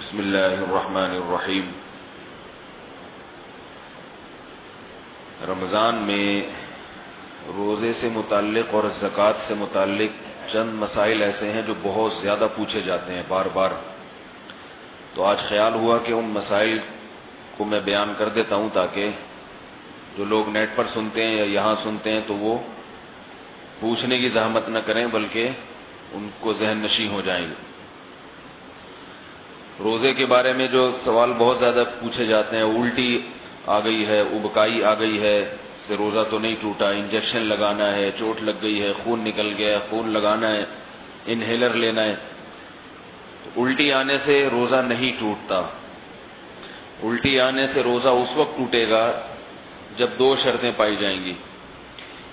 بسم اللہ الرحمن الرحیم۔ رمضان میں روزے سے متعلق اور زکوٰۃ سے متعلق چند مسائل ایسے ہیں جو بہت زیادہ پوچھے جاتے ہیں بار بار، تو آج خیال ہوا کہ ان مسائل کو میں بیان کر دیتا ہوں تاکہ جو لوگ نیٹ پر سنتے ہیں یا یہاں سنتے ہیں تو وہ پوچھنے کی زحمت نہ کریں بلکہ ان کو ذہن نشین ہو جائیں گے۔ روزے کے بارے میں جو سوال بہت زیادہ پوچھے جاتے ہیں، الٹی آ گئی ہے، ابکائی آ گئی ہے، اس سے روزہ تو نہیں ٹوٹا، انجیکشن لگانا ہے، چوٹ لگ گئی ہے، خون نکل گیا ہے، خون لگانا ہے، انہیلر لینا ہے۔ تو الٹی آنے سے روزہ نہیں ٹوٹتا۔ الٹی آنے سے روزہ اس وقت ٹوٹے گا جب دو شرطیں پائی جائیں گی۔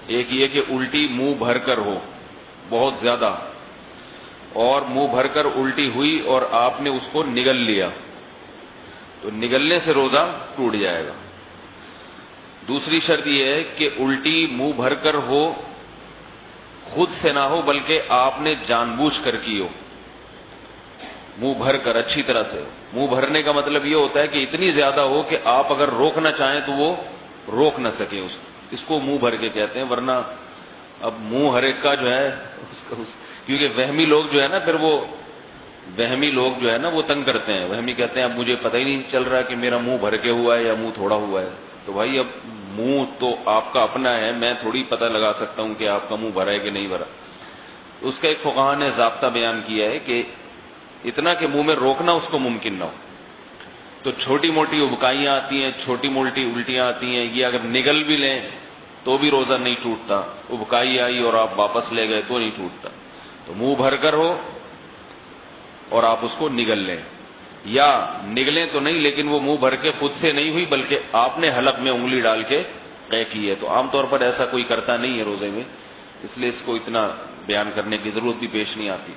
ایک یہ کہ الٹی منہ بھر کر ہو بہت زیادہ، اور منہ بھر کر الٹی ہوئی اور آپ نے اس کو نگل لیا تو نگلنے سے روزہ ٹوٹ جائے گا۔ دوسری شرط یہ ہے کہ الٹی منہ بھر کر ہو، خود سے نہ ہو بلکہ آپ نے جان بوجھ کر کی ہو، منہ بھر کر اچھی طرح سے۔ منہ بھرنے کا مطلب یہ ہوتا ہے کہ اتنی زیادہ ہو کہ آپ اگر روکنا چاہیں تو وہ روک نہ سکیں، اس کو منہ بھر کے کہتے ہیں۔ ورنہ اب منہ ہر ایک کا جو ہے کیونکہ وہمی لوگ جو ہے نا، پھر وہ وہمی لوگ جو ہے نا وہ تنگ کرتے ہیں۔ وہمی کہتے ہیں اب مجھے پتہ ہی نہیں چل رہا کہ میرا منہ بھر کے ہوا ہے یا منہ تھوڑا ہوا ہے۔ تو بھائی اب منہ تو آپ کا اپنا ہے، میں تھوڑی پتہ لگا سکتا ہوں کہ آپ کا منہ بھرا ہے کہ نہیں بھرا۔ اس کا ایک فقہا نے ضابطہ بیان کیا ہے کہ اتنا کہ منہ میں روکنا اس کو ممکن نہ ہو۔ تو چھوٹی موٹی ابکائیاں آتی ہیں، چھوٹی موٹی الٹیاں آتی ہیں، یہ اگر نگل بھی لیں تو بھی روزہ نہیں ٹوٹتا۔ ابکائی آئی اور آپ واپس لے گئے تو نہیں ٹوٹتا۔ تو منہ بھر کر ہو اور آپ اس کو نگل لیں، یا نگلیں تو نہیں لیکن وہ منہ بھر کے خود سے نہیں ہوئی بلکہ آپ نے حلق میں انگلی ڈال کے قے کی ہے۔ تو عام طور پر ایسا کوئی کرتا نہیں ہے روزے میں، اس لیے اس کو اتنا بیان کرنے کی ضرورت بھی پیش نہیں آتی۔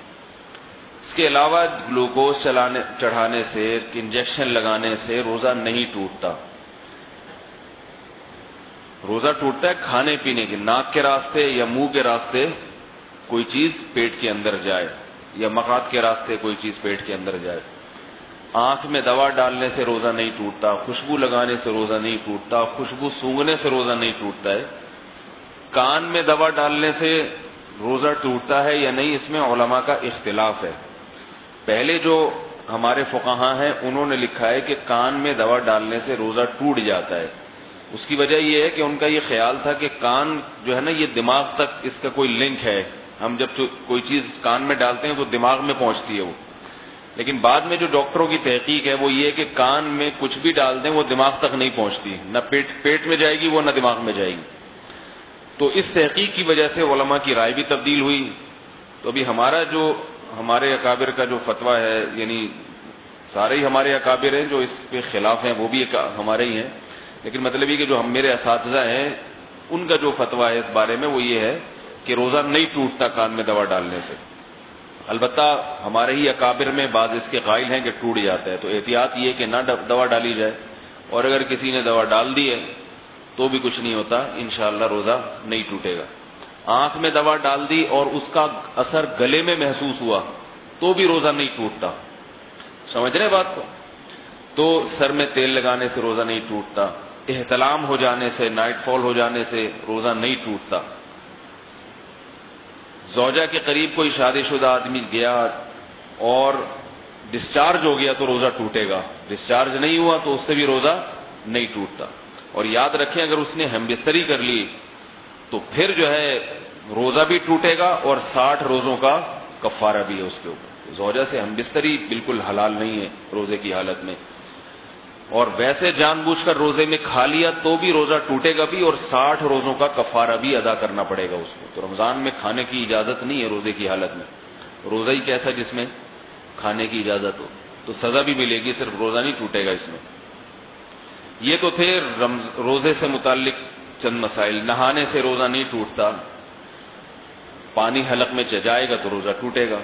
اس کے علاوہ گلوکوز چڑھانے سے، انجیکشن لگانے سے روزہ نہیں ٹوٹتا۔ روزہ ٹوٹتا ہے کھانے پینے کے، ناک کے راستے یا منہ کے راستے کوئی چیز پیٹ کے اندر جائے، یا مقعد کے راستے کوئی چیز پیٹ کے اندر جائے۔ آنکھ میں دوا ڈالنے سے روزہ نہیں ٹوٹتا، خوشبو لگانے سے روزہ نہیں ٹوٹتا، خوشبو سونگھنے سے روزہ نہیں ٹوٹتا ہے۔ کان میں دوا ڈالنے سے روزہ ٹوٹتا ہے یا نہیں، اس میں علماء کا اختلاف ہے۔ پہلے جو ہمارے فقہاء ہیں انہوں نے لکھا ہے کہ کان میں دوا ڈالنے سے روزہ ٹوٹ جاتا ہے۔ اس کی وجہ یہ ہے کہ ان کا یہ خیال تھا کہ کان جو ہے نا یہ دماغ تک اس کا کوئی لنک ہے، ہم جب کوئی چیز کان میں ڈالتے ہیں تو دماغ میں پہنچتی ہے وہ۔ لیکن بعد میں جو ڈاکٹروں کی تحقیق ہے وہ یہ کہ کان میں کچھ بھی ڈال دیں وہ دماغ تک نہیں پہنچتی، نہ پیٹ میں جائے گی وہ، نہ دماغ میں جائے گی۔ تو اس تحقیق کی وجہ سے علماء کی رائے بھی تبدیل ہوئی۔ تو ابھی ہمارے اکابر کا جو فتویٰ ہے، یعنی سارے ہی ہمارے اکابر ہیں جو اس کے خلاف ہیں وہ بھی ہمارے ہی ہیں، لیکن مطلب یہ کہ جو میرے اساتذہ ہیں ان کا جو فتویٰ ہے اس بارے میں وہ یہ ہے کہ روزہ نہیں ٹوٹتا کان میں دوا ڈالنے سے۔ البتہ ہمارے ہی اکابر میں بعض اس کے قائل ہیں کہ ٹوٹ جاتا ہے، تو احتیاط یہ کہ نہ دوا ڈالی جائے، اور اگر کسی نے دوا ڈال دی ہے تو بھی کچھ نہیں ہوتا، انشاءاللہ روزہ نہیں ٹوٹے گا۔ آنکھ میں دوا ڈال دی اور اس کا اثر گلے میں محسوس ہوا تو بھی روزہ نہیں ٹوٹتا، سمجھ رہے بات کو؟ تو سر میں تیل لگانے سے روزہ نہیں ٹوٹتا، احتلام ہو جانے سے، نائٹ فال ہو جانے سے روزہ نہیں ٹوٹتا۔ زوجہ کے قریب کوئی شادی شدہ آدمی گیا اور ڈسچارج ہو گیا تو روزہ ٹوٹے گا، ڈسچارج نہیں ہوا تو اس سے بھی روزہ نہیں ٹوٹتا۔ اور یاد رکھیں اگر اس نے ہم بستری کر لی تو پھر جو ہے روزہ بھی ٹوٹے گا اور 60 روزوں کا کفارہ بھی ہے اس کے اوپر۔ زوجہ سے ہم بستری بالکل حلال نہیں ہے روزے کی حالت میں، اور ویسے جان بوجھ کر روزے میں کھا لیا تو بھی روزہ ٹوٹے گا بھی، اور 60 روزوں کا کفارہ بھی ادا کرنا پڑے گا اس کو۔ تو رمضان میں کھانے کی اجازت نہیں ہے روزے کی حالت میں، روزہ ہی کیسا جس میں کھانے کی اجازت ہو، تو سزا بھی ملے گی، صرف روزہ نہیں ٹوٹے گا اس میں۔ یہ تو تھے روزے سے متعلق چند مسائل۔ نہانے سے روزہ نہیں ٹوٹتا، پانی حلق میں جائے گا تو روزہ ٹوٹے گا۔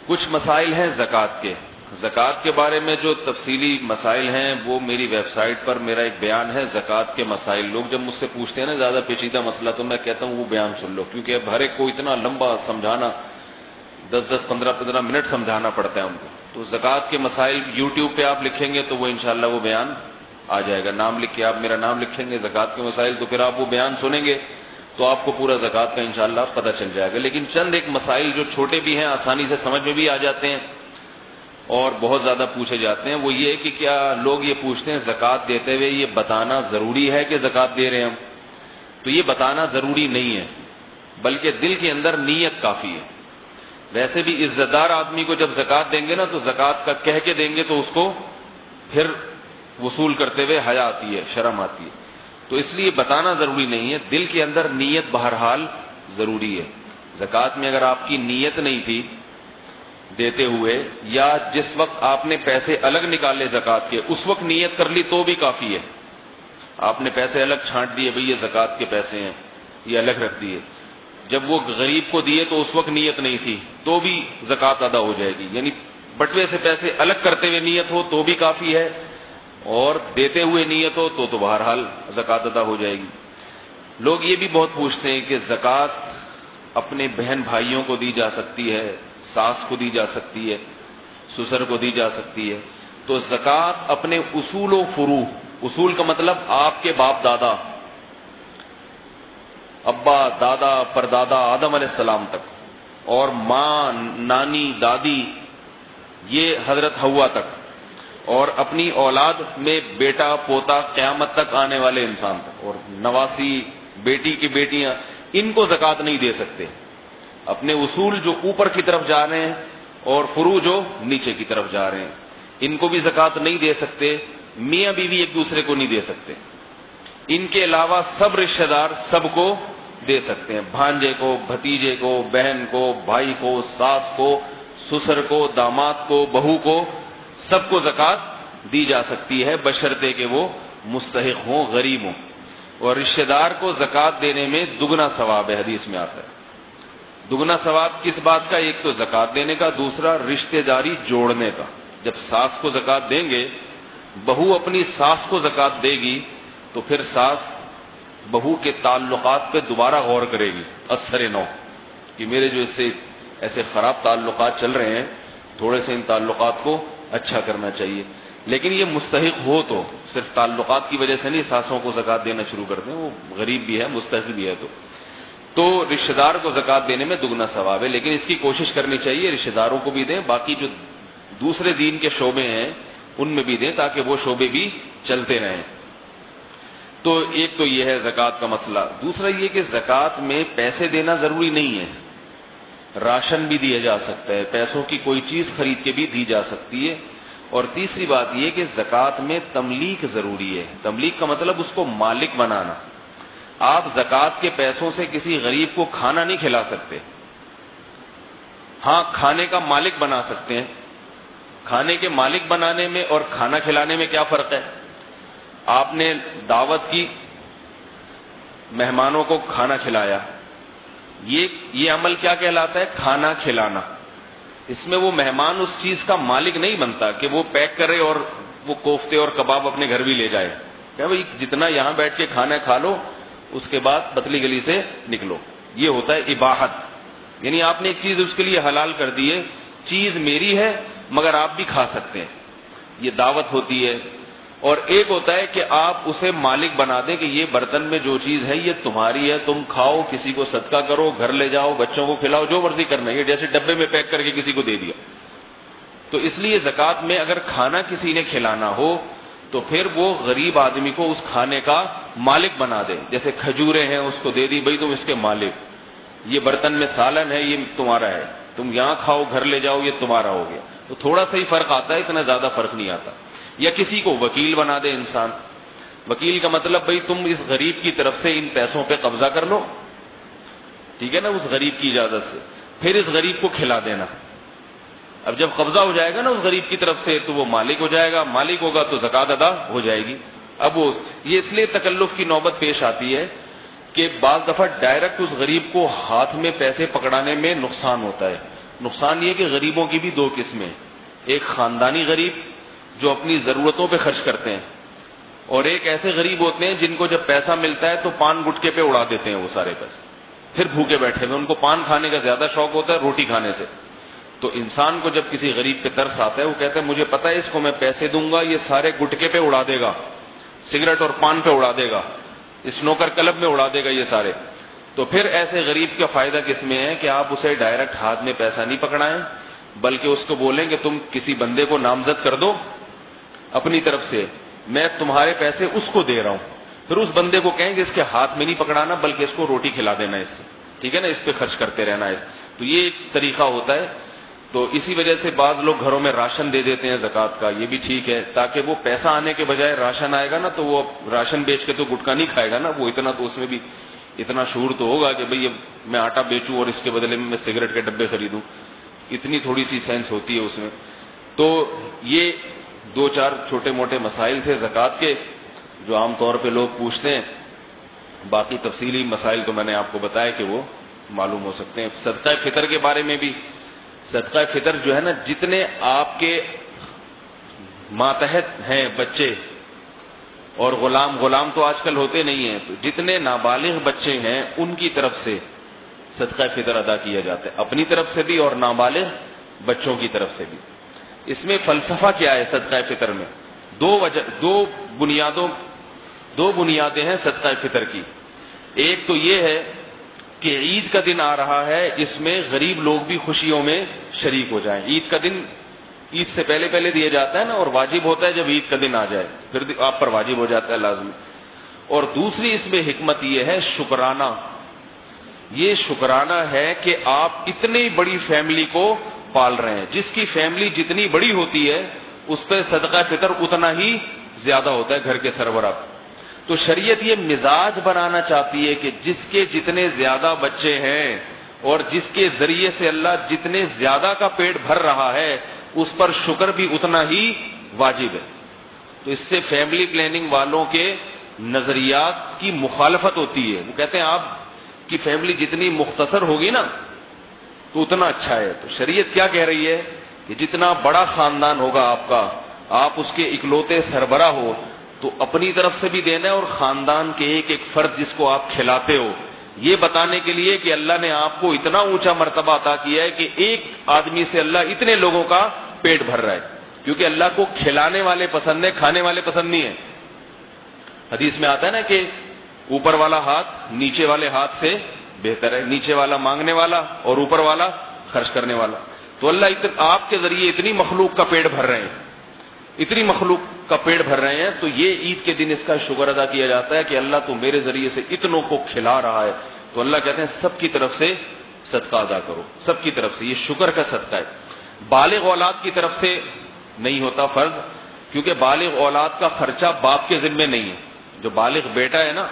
کچھ مسائل ہیں زکوٰۃ کے۔ زکوٰۃ کے بارے میں جو تفصیلی مسائل ہیں وہ میری ویب سائٹ پر میرا ایک بیان ہے، زکوٰۃ کے مسائل۔ لوگ جب مجھ سے پوچھتے ہیں نا زیادہ پیچیدہ مسئلہ تو میں کہتا ہوں وہ بیان سن لو، کیونکہ اب ہر ایک کو اتنا لمبا سمجھانا 10-10, 15-15 منٹ سمجھانا پڑتا ہے ان کو. تو زکوٰۃ کے مسائل یوٹیوب پہ آپ لکھیں گے تو وہ انشاءاللہ وہ بیان آ جائے گا. نام لکھ کے آپ میرا نام لکھیں گے زکوٰۃ کے مسائل، تو پھر آپ وہ بیان سنیں گے تو آپ کو پورا زکوٰۃ کا انشاءاللہ پتہ چل جائے گا. لیکن چند ایک مسائل جو چھوٹے بھی ہیں، آسانی سے سمجھ میں بھی آ جاتے ہیں اور بہت زیادہ پوچھے جاتے ہیں، وہ یہ کہ کیا لوگ یہ پوچھتے ہیں زکوٰۃ دیتے ہوئے یہ بتانا ضروری ہے کہ زکوٰۃ دے رہے ہیں ہم؟ تو یہ بتانا ضروری نہیں ہے، بلکہ دل کے اندر نیت کافی ہے. ویسے بھی عزت دار آدمی کو جب زکوٰۃ دیں گے نا تو زکوٰۃ کا کہہ کے دیں گے تو اس کو پھر وصول کرتے ہوئے حیا آتی ہے، شرم آتی ہے. تو اس لیے بتانا ضروری نہیں ہے، دل کے اندر نیت بہرحال ضروری ہے. زکوٰۃ میں اگر آپ کی نیت نہیں تھی دیتے ہوئے، یا جس وقت آپ نے پیسے الگ نکالے زکوٰۃ کے اس وقت نیت کر لی تو بھی کافی ہے. آپ نے پیسے الگ چھانٹ دیے، بھئی یہ زکوٰۃ کے پیسے ہیں، یہ الگ رکھ دیے. جب وہ غریب کو دیے تو اس وقت نیت نہیں تھی تو بھی زکوٰۃ ادا ہو جائے گی. یعنی بٹوے سے پیسے الگ کرتے ہوئے نیت ہو تو بھی کافی ہے، اور دیتے ہوئے نیت ہو تو بہرحال زکوٰۃ ادا ہو جائے گی. لوگ یہ بھی بہت پوچھتے ہیں کہ زکوٰۃ اپنے بہن بھائیوں کو دی جا سکتی ہے، ساس کو دی جا سکتی ہے، سسر کو دی جا سکتی ہے. تو زکوٰۃ اپنے اصول و فروع، اصول کا مطلب آپ کے باپ دادا، ابا دادا پردادا آدم علیہ السلام تک، اور ماں نانی دادی یہ حضرت حوا تک، اور اپنی اولاد میں بیٹا پوتا قیامت تک آنے والے انسان تک، اور نواسی بیٹی کی بیٹیاں، ان کو زکوٰۃ نہیں دے سکتے. اپنے اصول جو اوپر کی طرف جا رہے ہیں اور فروع جو نیچے کی طرف جا رہے ہیں ان کو بھی زکوٰۃ نہیں دے سکتے. میاں بیوی ایک دوسرے کو نہیں دے سکتے. ان کے علاوہ سب رشتہ دار سب کو دے سکتے ہیں، بھانجے کو، بھتیجے کو، بہن کو، بھائی کو، ساس کو، سسر کو، داماد کو، بہو کو، سب کو زکوٰۃ دی جا سکتی ہے بشرطے کہ وہ مستحق ہوں، غریب ہوں. اور رشتہ دار کو زکوٰۃ دینے میں دگنا ثواب ہے، حدیث میں آتا ہے. دگنا ثواب کس بات کا؟ ایک تو زکوٰۃ دینے کا، دوسرا رشتہ داری جوڑنے کا. جب ساس کو زکوٰۃ دیں گے، بہو اپنی ساس کو زکوٰۃ دے گی تو پھر ساس بہو کے تعلقات پہ دوبارہ غور کرے گی اثر نو کہ میرے جو اس سے ایسے خراب تعلقات چل رہے ہیں، تھوڑے سے ان تعلقات کو اچھا کرنا چاہیے. لیکن یہ مستحق ہو تو صرف تعلقات کی وجہ سے نہیں ساسوں کو زکوٰۃ دینا شروع کر دیں، وہ غریب بھی ہے مستحق بھی ہے تو رشتہ دار کو زکوٰۃ دینے میں دگنا ثواب ہے. لیکن اس کی کوشش کرنی چاہیے رشتہ داروں کو بھی دیں، باقی جو دوسرے دین کے شعبے ہیں ان میں بھی دیں تاکہ وہ شعبے بھی چلتے رہیں. تو ایک تو یہ ہے زکوٰۃ کا مسئلہ. دوسرا یہ کہ زکوٰۃ میں پیسے دینا ضروری نہیں ہے، راشن بھی دیا جا سکتا ہے، پیسوں کی کوئی چیز خرید کے بھی دی جا سکتی ہے. اور تیسری بات یہ کہ زکوٰۃ میں تملیک ضروری ہے. تملیک کا مطلب اس کو مالک بنانا. آپ زکوٰۃ کے پیسوں سے کسی غریب کو کھانا نہیں کھلا سکتے، ہاں کھانے کا مالک بنا سکتے ہیں. کھانے کے مالک بنانے میں اور کھانا کھلانے میں کیا فرق ہے؟ آپ نے دعوت کی، مہمانوں کو کھانا کھلایا، یہ عمل کیا کہلاتا ہے؟ کھانا کھلانا. اس میں وہ مہمان اس چیز کا مالک نہیں بنتا کہ وہ پیک کرے اور وہ کوفتے اور کباب اپنے گھر بھی لے جائے کہ بھائی جتنا یہاں بیٹھ کے کھانا کھا لو اس کے بعد پتلی گلی سے نکلو. یہ ہوتا ہے اباحت، یعنی آپ نے ایک چیز اس کے لیے حلال کر دی ہے، چیز میری ہے مگر آپ بھی کھا سکتے ہیں، یہ دعوت ہوتی ہے. اور ایک ہوتا ہے کہ آپ اسے مالک بنا دیں کہ یہ برتن میں جو چیز ہے یہ تمہاری ہے، تم کھاؤ، کسی کو صدقہ کرو، گھر لے جاؤ، بچوں کو کھلاؤ، جو مرضی کرنا ہے. یہ جیسے ڈبے میں پیک کر کے کسی کو دے دیا. تو اس لیے زکوٰۃ میں اگر کھانا کسی نے کھلانا ہو تو پھر وہ غریب آدمی کو اس کھانے کا مالک بنا دے. جیسے کھجوریں ہیں اس کو دے دی، بھائی تم اس کے مالک، یہ برتن میں سالن ہے یہ تمہارا ہے، تم یہاں کھاؤ، گھر لے جاؤ، یہ تمہارا ہو گیا. تو تھوڑا سا ہی فرق آتا ہے، اتنا زیادہ فرق نہیں آتا. یا کسی کو وکیل بنا دے انسان. وکیل کا مطلب بھائی تم اس غریب کی طرف سے ان پیسوں پہ قبضہ کر لو، ٹھیک ہے نا، اس غریب کی اجازت سے، پھر اس غریب کو کھلا دینا. اب جب قبضہ ہو جائے گا نا اس غریب کی طرف سے تو وہ مالک ہو جائے گا، مالک ہوگا تو زکوٰۃ ادا ہو جائے گی. اب وہ یہ اس لیے تکلف کی نوبت پیش آتی ہے کہ بعض دفعہ ڈائریکٹ اس غریب کو ہاتھ میں پیسے پکڑانے میں نقصان ہوتا ہے. نقصان یہ کہ غریبوں کی بھی دو قسمیں، ایک خاندانی غریب جو اپنی ضرورتوں پہ خرچ کرتے ہیں، اور ایک ایسے غریب ہوتے ہیں جن کو جب پیسہ ملتا ہے تو پان گٹکے پہ اڑا دیتے ہیں وہ سارے پیسے، پھر بھوکے بیٹھے ہوئے. ان کو پان کھانے کا زیادہ شوق ہوتا ہے روٹی کھانے سے. تو انسان کو جب کسی غریب پہ ترس آتا ہے، وہ کہتا ہے مجھے پتا ہے اس کو میں پیسے دوں گا یہ سارے گٹکے پہ اڑا دے گا، سگریٹ اور پان پہ اڑا دے گا، اسنوکر کلب میں اڑا دے گا یہ سارے. تو پھر ایسے غریب کا فائدہ کس میں ہے کہ آپ اسے ڈائریکٹ ہاتھ میں پیسہ نہیں پکڑائیں، بلکہ اس کو بولیں کہ تم کسی بندے کو نامزد کر دو اپنی طرف سے، میں تمہارے پیسے اس کو دے رہا ہوں. پھر اس بندے کو کہیں کہ اس کے ہاتھ میں نہیں پکڑانا بلکہ اس کو روٹی کھلا دینا اس سے، ٹھیک ہے نا، اس پہ خرچ کرتے رہنا ہے. تو یہ ایک طریقہ ہوتا ہے. تو اسی وجہ سے بعض لوگ گھروں میں راشن دے دیتے ہیں زکوٰۃ کا، یہ بھی ٹھیک ہے، تاکہ وہ پیسہ آنے کے بجائے راشن آئے گا نا تو وہ راشن بیچ کے تو گٹکا نہیں کھائے گا نا، وہ اتنا تو اس میں بھی اتنا شعور تو ہوگا کہ بھئی میں آٹا بیچوں اور اس کے بدلے میں سگریٹ کے ڈبے خریدوں، اتنی تھوڑی سی سینس ہوتی ہے اس میں. تو یہ 2-4 چھوٹے موٹے مسائل تھے زکوٰۃ کے جو عام طور پہ لوگ پوچھتے ہیں. باقی تفصیلی مسائل تو میں نے آپ کو بتایا کہ وہ معلوم ہو سکتے ہیں. صدقہ فطر کے بارے میں بھی، صدقہ فطر جو ہے نا، جتنے آپ کے ماتحت ہیں بچے اور غلام تو آج کل ہوتے نہیں ہیں، تو جتنے نابالغ بچے ہیں ان کی طرف سے صدقہ فطر ادا کیا جاتا ہے، اپنی طرف سے بھی اور نابالغ بچوں کی طرف سے بھی. اس میں فلسفہ کیا ہے صدقہ فطر میں؟ دو بنیادیں ہیں صدقہ فطر کی. ایک تو یہ ہے کہ عید کا دن آ رہا ہے، اس میں غریب لوگ بھی خوشیوں میں شریک ہو جائیں. عید کا دن عید سے پہلے دیا جاتا ہے نا، اور واجب ہوتا ہے جب عید کا دن آ جائے، پھر آپ پر واجب ہو جاتا ہے لازمی. اور دوسری اس میں حکمت یہ ہے شکرانہ. یہ شکرانہ ہے کہ آپ اتنی بڑی فیملی کو پال رہے ہیں. جس کی فیملی جتنی بڑی ہوتی ہے اس پہ صدقہ فطر اتنا ہی زیادہ ہوتا ہے گھر کے سربراہ. تو شریعت یہ مزاج بنانا چاہتی ہے کہ جس کے جتنے زیادہ بچے ہیں اور جس کے ذریعے سے اللہ جتنے زیادہ کا پیٹ بھر رہا ہے اس پر شکر بھی اتنا ہی واجب ہے. تو اس سے فیملی پلاننگ والوں کے نظریات کی مخالفت ہوتی ہے. وہ کہتے ہیں آپ کی فیملی جتنی مختصر ہوگی نا تو اتنا اچھا ہے. تو شریعت کیا کہہ رہی ہے کہ جتنا بڑا خاندان ہوگا آپ کا، آپ اس کے اکلوتے سربراہ ہو، تو اپنی طرف سے بھی دینا ہے اور خاندان کے ایک ایک فرد جس کو آپ کھلاتے ہو، یہ بتانے کے لیے کہ اللہ نے آپ کو اتنا اونچا مرتبہ عطا کیا ہے کہ ایک آدمی سے اللہ اتنے لوگوں کا پیٹ بھر رہا ہے. کیونکہ اللہ کو کھلانے والے پسند ہے، کھانے والے پسند نہیں ہے. حدیث میں آتا ہے نا کہ اوپر والا ہاتھ نیچے والے ہاتھ سے بہتر ہے، نیچے والا مانگنے والا اور اوپر والا خرچ کرنے والا. تو اللہ آپ کے ذریعے اتنی مخلوق کا پیٹ بھر رہے ہیں، اتنی مخلوق کا پیٹ بھر رہے ہیں. تو یہ عید کے دن اس کا شکر ادا کیا جاتا ہے کہ اللہ تو میرے ذریعے سے اتنوں کو کھلا رہا ہے. تو اللہ کہتے ہیں سب کی طرف سے صدقہ ادا کرو، سب کی طرف سے. یہ شکر کا صدقہ ہے. بالغ اولاد کی طرف سے نہیں ہوتا فرض، کیونکہ بالغ اولاد کا خرچہ باپ کے ذمے نہیں ہے. جو بالغ بیٹا ہے نا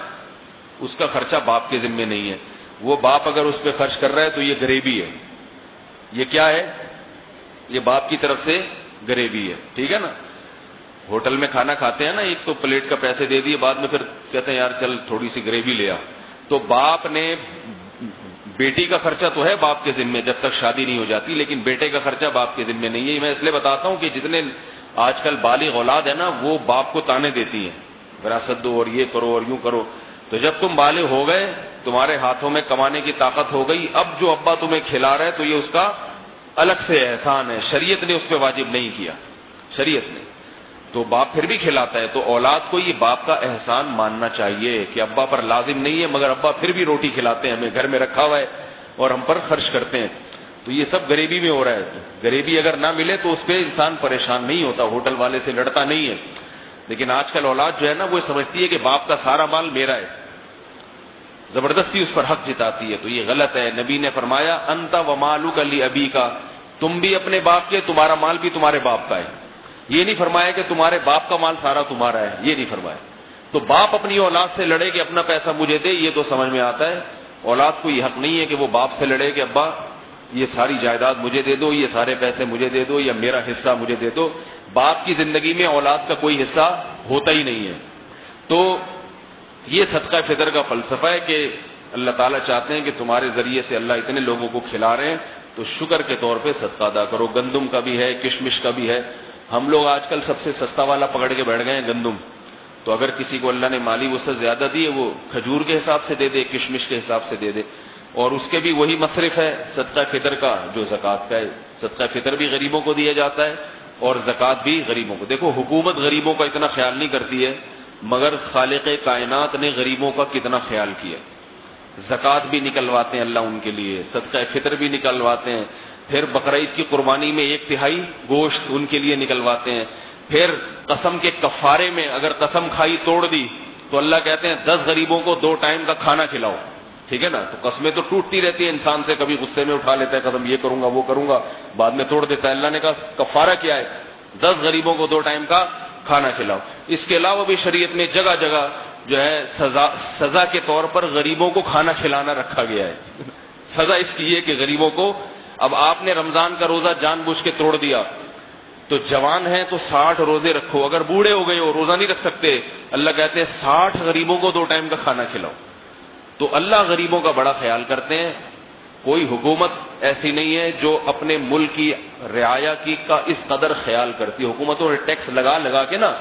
اس کا خرچہ باپ کے ذمے نہیں ہے. وہ باپ اگر اس پہ خرچ کر رہا ہے تو یہ غریبی ہے. یہ کیا ہے؟ یہ باپ کی طرف سے غریبی ہے. ٹھیک ہے نا. ہوٹل میں کھانا کھاتے ہیں نا، ایک تو پلیٹ کا پیسے دے دیے، بعد میں پھر کہتے ہیں یار چل تھوڑی سی غریبی لے آ. تو باپ نے بیٹی کا خرچہ تو ہے باپ کے ذمے جب تک شادی نہیں ہو جاتی، لیکن بیٹے کا خرچہ باپ کے ذمے نہیں ہے. میں اس لیے بتاتا ہوں کہ جتنے آج کل بالغ اولاد ہے نا وہ باپ کو تانے دیتی ہیں، وراثت دو اور یہ کرو اور یوں کرو. تو جب تم بالغ ہو گئے، تمہارے ہاتھوں میں کمانے کی طاقت ہو گئی، اب جو ابا تمہیں کھلا رہا ہے تو یہ اس کا الگ سے احسان ہے. شریعت نے اس پہ واجب نہیں کیا، شریعت نے. تو باپ پھر بھی کھلاتا ہے. تو اولاد کو یہ باپ کا احسان ماننا چاہیے کہ ابا پر لازم نہیں ہے مگر ابا پھر بھی روٹی کھلاتے ہیں، ہمیں گھر میں رکھا ہوا ہے اور ہم پر خرچ کرتے ہیں. تو یہ سب غریبی میں ہو رہا ہے. غریبی اگر نہ ملے تو اس پہ انسان پریشان نہیں ہوتا، ہوٹل والے سے لڑتا نہیں ہے. لیکن آج کل اولاد جو ہے نا وہ سمجھتی ہے کہ باپ کا سارا مال میرا ہے، زبردستی اس پر حق جتاتی ہے. تو یہ غلط ہے. نبی نے فرمایا انت ومالک لابیک، تم بھی اپنے باپ کے، تمہارا مال بھی تمہارے باپ کا ہے. یہ نہیں فرمایا کہ تمہارے باپ کا مال سارا تمہارا ہے، یہ نہیں فرمایا. تو باپ اپنی اولاد سے لڑے کہ اپنا پیسہ مجھے دے، یہ تو سمجھ میں آتا ہے. اولاد کو یہ حق نہیں ہے کہ وہ باپ سے لڑے کہ ابا یہ ساری جائیداد مجھے دے دو، یہ سارے پیسے مجھے دے دو، یا میرا حصہ مجھے دے دو. باپ کی زندگی میں اولاد کا کوئی حصہ ہوتا ہی نہیں ہے. تو یہ صدقہ فطر کا فلسفہ ہے کہ اللہ تعالیٰ چاہتے ہیں کہ تمہارے ذریعے سے اللہ اتنے لوگوں کو کھلا رہے ہیں تو شکر کے طور پہ صدقہ ادا کرو. گندم کا بھی ہے، کشمش کا بھی ہے. ہم لوگ آج کل سب سے سستا والا پکڑ کے بیٹھ گئے ہیں گندم. تو اگر کسی کو اللہ نے مالی وسعت زیادہ دی ہے وہ کھجور کے حساب سے دے دے، کشمش کے حساب سے دے دے. اور اس کے بھی وہی مصرف ہے صدقہ فطر کا جو زکوٰۃ کا ہے. صدقہ فطر بھی غریبوں کو دیا جاتا ہے اور زکوٰۃ بھی غریبوں کو. دیکھو حکومت غریبوں کا اتنا خیال نہیں کرتی ہے مگر خالق کائنات نے غریبوں کا کتنا خیال کیا. زکوٰۃ بھی نکلواتے ہیں اللہ ان کے لیے, صدقہ فطر بھی نکلواتے ہیں, پھر بقرعید کی قربانی میں 1/3 گوشت ان کے لیے نکلواتے ہیں. پھر قسم کے کفارے میں اگر قسم کھائی توڑ دی تو اللہ کہتے ہیں 10 غریبوں کو 2 ٹائم کا کھانا کھلاؤ. ٹھیک ہے نا, تو قسمیں تو ٹوٹتی رہتی ہیں, انسان سے کبھی غصے میں اٹھا لیتا ہے قسم یہ کروں گا وہ کروں گا, بعد میں توڑ دیتا ہے. اللہ نے کہا کفارہ کیا ہے, 10 غریبوں کو 2 ٹائم کا کھانا کھلاؤ. اس کے علاوہ بھی شریعت میں جگہ جگہ جو ہے سزا کے طور پر غریبوں کو کھانا کھلانا رکھا گیا ہے. سزا اس کی ہے کہ غریبوں کو, اب آپ نے رمضان کا روزہ جان بوجھ کے توڑ دیا تو جوان ہیں تو 60 روزے رکھو, اگر بوڑھے ہو گئے ہو روزہ نہیں رکھ سکتے, اللہ کہتے ہیں 60 غریبوں کو 2 ٹائم کا کھانا کھلاؤ. تو اللہ غریبوں کا بڑا خیال کرتے ہیں. کوئی حکومت ایسی نہیں ہے جو اپنے ملک کی رعایا کی کا اس قدر خیال کرتی. حکومتوں نے ٹیکس لگا لگا کے نا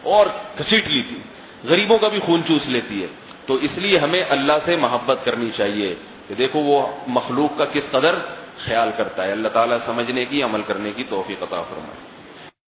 اور گھسیٹ لی تھی, غریبوں کا بھی خون چوس لیتی ہے. تو اس لیے ہمیں اللہ سے محبت کرنی چاہیے کہ دیکھو وہ مخلوق کا کس قدر خیال کرتا ہے. اللہ تعالیٰ سمجھنے کی عمل کرنے کی توفیق عطا فرمائے.